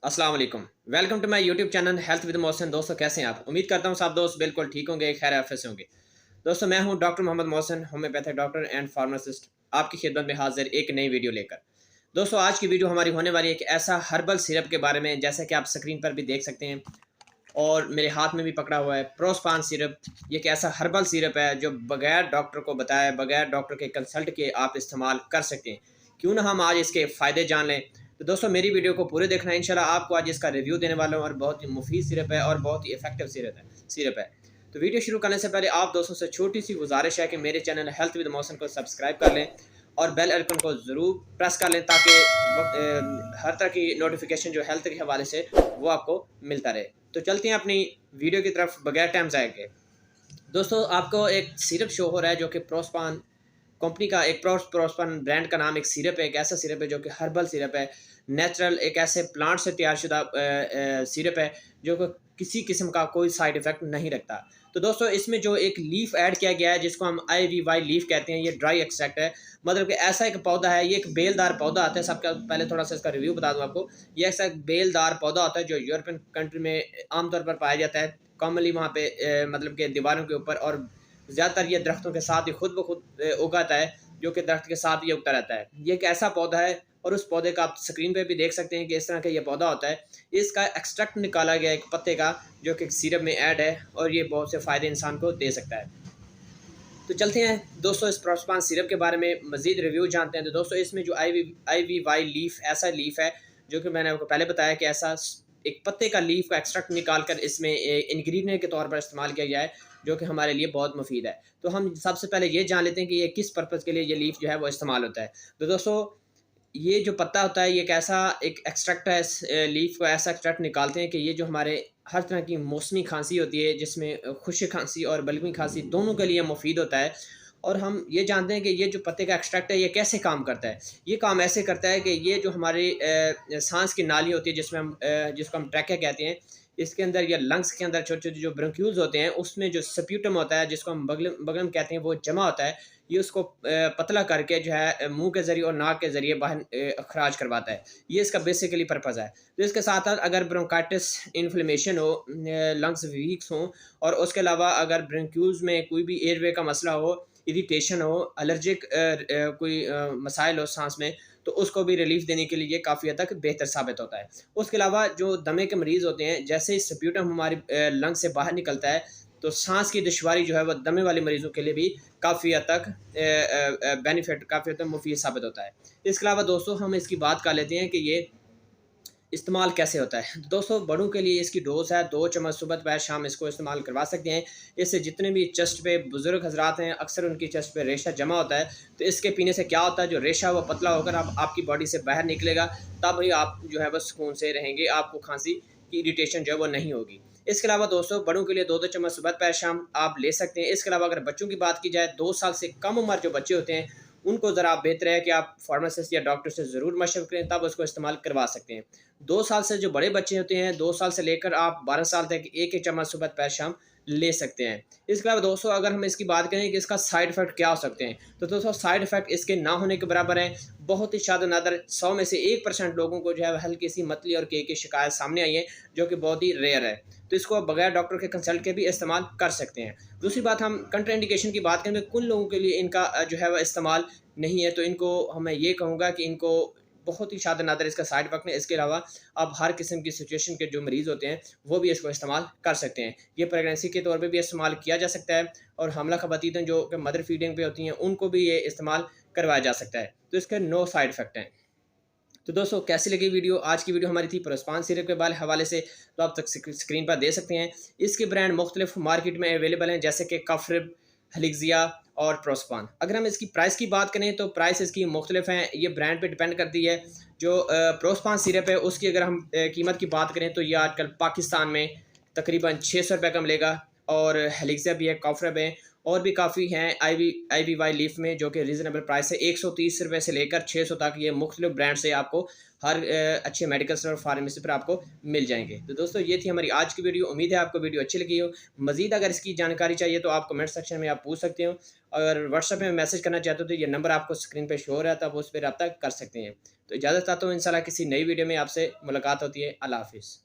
अस्सलाम वालेकुम। Welcome to my YouTube channel Health with Mohsin. दोस्तों कैसे हैं आप? उम्मीद करता हूँ सब दोस्त बिल्कुल ठीक होंगे, खैर आफियत से होंगे। दोस्तों मैं हूँ doctor Mohammed Mohsin, homeopathic doctor and pharmacist, आपकी खिदमत में हाजिर एक नई वीडियो लेकर। दोस्तों आज की वीडियो हमारी होने वाली है एक ऐसा हर्बल सिरप के बारे में, जैसे कि आप स्क्रीन पर भी देख सकते हैं और मेरे हाथ में भी पकड़ा हुआ है प्रोस्पान सिरप। ये एक ऐसा हर्बल सिरप है जो बगैर डॉक्टर को बताए, बगैर डॉक्टर के कंसल्ट के आप इस्तेमाल कर सकते हैं। क्यों ना हम आज इसके फ़ायदे जान लें। तो दोस्तों मेरी वीडियो को पूरे देखना है, इंशाल्लाह आपको आज इसका रिव्यू देने वाला हूँ और बहुत ही मुफीद सिरप है और बहुत ही इफेक्टिव सिरप है। तो वीडियो शुरू करने से पहले आप दोस्तों से छोटी सी गुजारिश है कि मेरे चैनल हेल्थ विद मोहसिन को सब्सक्राइब कर लें और बेल आइकन को ज़रूर प्रेस कर लें, ताकि हर तरह की नोटिफिकेशन जो हेल्थ के हवाले से वो आपको मिलता रहे। तो चलते हैं अपनी वीडियो की तरफ बगैर टाइम ज़ाया के। दोस्तों आपको एक सिरप शो हो रहा है जो कि प्रोस्पान कंपनी का, एक प्रोस्पान ब्रांड का नाम एक सिरप है, एक ऐसा सिरप है जो कि हर्बल सिरप है, नेचुरल एक ऐसे प्लांट से तैयार शुदा सिरप है जो कि किसी किस्म का कोई साइड इफेक्ट नहीं रखता। तो दोस्तों इसमें जो एक लीफ ऐड किया गया है जिसको हम IVY लीफ कहते हैं, ये ड्राई एक्सट्रैक्ट है। मतलब कि ऐसा एक पौधा है, ये एक बेलदार पौधा आता है। सबका पहले थोड़ा सा इसका रिव्यू बता दूं आपको। ये ऐसा एक बेलदार पौधा होता है जो यूरोपियन कंट्री में आमतौर पर पाया जाता है, कॉमनली वहाँ पे मतलब कि दीवारों के ऊपर, और ज़्यादातर ये दरख्तों के साथ ही खुद ब खुद उगाता है, जो कि दरख्त के साथ ये उगता रहता है। ये एक ऐसा पौधा है और उस पौधे का आप स्क्रीन पे भी देख सकते हैं कि इस तरह का ये पौधा होता है। इसका एक्सट्रैक्ट निकाला गया एक पत्ते का, जो कि सिरप में ऐड है और ये बहुत से फ़ायदे इंसान को दे सकता है। तो चलते हैं दोस्तों इस प्रोस्पान सिरप के बारे में मज़ीद रिव्यू जानते हैं। तो दोस्तों इसमें जो IVY लीफ, ऐसा लीफ है जो कि मैंने आपको पहले बताया कि ऐसा एक पत्ते का लीफ का एक्सट्रैक्ट निकाल कर इसमें इंग्रेडिएंट के तौर पर इस्तेमाल किया गया है, जो कि हमारे लिए बहुत मुफीद है। तो हम सबसे पहले ये जान लेते हैं कि ये किस पर्पज़ के लिए ये लीफ जो है वो इस्तेमाल होता है। तो दोस्तों ये जो पत्ता होता है, ये एक ऐसा एक एक्सट्रैक्ट है, इस लीफ को ऐसा एक्सट्रैक्ट निकालते हैं कि ये जो हमारे हर तरह की मौसमी खांसी होती है, जिसमें खुश्क खांसी और बलगमी खांसी दोनों के लिए मुफीद होता है। और हम ये जानते हैं कि ये जो पत्ते का एक्सट्रैक्ट है ये कैसे काम करता है। ये काम ऐसे करता है कि ये जो हमारी सांस की नाली होती है, जिसमें हम जिसको हम ट्रैकिया कहते हैं, इसके अंदर या लंग्स के अंदर छोटे छोटे जो ब्रोंक्यूल्स होते हैं, उसमें जो स्प्यूटम होता है जिसको हम बगलम कहते हैं, वो जमा होता है। ये उसको पतला करके जो है मुंह के ज़रिए और नाक के ज़रिए बाहर अखराज करवाता है। ये इसका बेसिकली पर्पज़ है। तो इसके साथ साथ अगर ब्रोंकाइटिस इन्फ्लेमेशन हो, लंग्स वीक्स हों, और उसके अलावा अगर ब्रोंक्यूल्स में कोई भी एयरवे का मसला हो, इरिटेशन हो, एलर्जिक कोई मसाइल हो सांस में, तो उसको भी रिलीफ देने के लिए ये काफ़ी हद तक बेहतर साबित होता है। उसके अलावा जो दमे के मरीज़ होते हैं, जैसे ही स्प्यूटम हमारी लंग से बाहर निकलता है, तो सांस की दुश्वारी जो है वो दमे वाले मरीज़ों के लिए भी काफ़ी हद तक बेनिफिट, काफ़ी हद तक मुफीद साबित होता है। इसके अलावा दोस्तों हम इसकी बात कर लेते हैं कि ये इस्तेमाल कैसे होता है। तो दोस्तों बड़ों के लिए इसकी डोज़ है 2 चम्मच सुबह दोपहर शाम इसको इस्तेमाल करवा सकते हैं। इससे जितने भी चेस्ट पे बुज़ुर्ग हज़रात हैं, अक्सर उनकी चेस्ट पे रेशा जमा होता है। तो इसके पीने से क्या होता है, जो रेशा वो पतला होकर अब आपकी बॉडी से बाहर निकलेगा, तब ही आप जो है वो सुकून से रहेंगे, आपको खांसी की इरिटेशन जो है वो नहीं होगी। इसके अलावा दोस्तों बड़ों के लिए 2-2 चम्मच सुबह दोपहर शाम आप ले सकते हैं। इसके अलावा अगर बच्चों की बात की जाए, 2 साल से कम उम्र जो बच्चे होते हैं, उनको ज़रा बेहतर है कि आप फार्मासिस्ट या डॉक्टर से ज़रूर मशवरा करें, तब उसको इस्तेमाल करवा सकते हैं। 2 साल से जो बड़े बच्चे होते हैं, 2 साल से लेकर आप 12 साल तक एक-एक चम्मच सुबह दोपहर शाम ले सकते हैं। इसके अलावा दोस्तों अगर हम इसकी बात करें कि इसका साइड इफ़ेक्ट क्या हो सकते हैं, तो दोस्तों साइड इफ़ेक्ट इसके ना होने के बराबर हैं। बहुत ही शाद नादर 100 में से 1% लोगों को जो है हल्की सी मतली और के की शिकायत सामने आई है, जो कि बहुत ही रेयर है। तो इसको आप बगैर डॉक्टर के कंसल्ट के भी इस्तेमाल कर सकते हैं। दूसरी बात, हम कंट्रा इंडिकेशन की बात करें तो कुछ लोगों के लिए इनका जो है वह इस्तेमाल नहीं है, तो इनको मैं ये कहूँगा कि इनको बहुत ही शाद नादर इसका साइड इफ़ेक्ट है। इसके अलावा आप हर किस्म की सिचुएशन के जो मरीज़ होते हैं, वो भी इसको इस्तेमाल कर सकते हैं। ये प्रेगनेंसी के तौर पे भी इस्तेमाल किया जा सकता है, और हमला ख़वातीन जो कि मदर फीडिंग पे होती हैं, उनको भी ये इस्तेमाल करवाया जा सकता है। तो इसके नो साइड इफ़ेक्ट हैं। तो दोस्तों कैसी लगी वीडियो? आज की वीडियो हमारी थी प्रोस्पान सिरप के हवाले से, तो आप तक स्क्रीन पर दे सकते हैं। इसके ब्रांड मुख्तलिफ मार्केट में अवेलेबल हैं, जैसे कि कफरिब, हेलिक्सिया और प्रोस्पान। अगर हम इसकी प्राइस की बात करें तो प्राइस इसकी मुख्तलिफ हैं, ये ब्रांड पे डिपेंड करती है। जो प्रोस्पान सिरप है उसकी अगर हम कीमत की बात करें तो ये आजकल पाकिस्तान में तकरीबन 600 रुपये का मिलेगा, और हेलिक्सा भी है, कॉफरब है, और भी काफ़ी हैं IVY लीफ में, जो कि रीज़नेबल प्राइस है। 130 रुपये से लेकर 600 तक ये मुख्तलिफ ब्रांड से आपको हर अच्छे मेडिकल स्टोर और फार्मेसी पर आपको मिल जाएंगे। तो दोस्तों ये थी हमारी आज की वीडियो। उम्मीद है आपको वीडियो अच्छी लगी हो। मज़ीद अगर इसकी जानकारी चाहिए तो आप कमेंट सेक्शन में आप पूछ सकते हो। अगर व्हाट्सएप में मैसेज करना चाहते हो तो ये नंबर आपको स्क्रीन पे शो हो रहा है, तो आप उस पर रब्ता कर सकते हैं। तो इजाज़त चाहता हूँ, इंशाल्लाह किसी नई वीडियो में आपसे मुलाकात होती है। अल्लाह हाफिज़।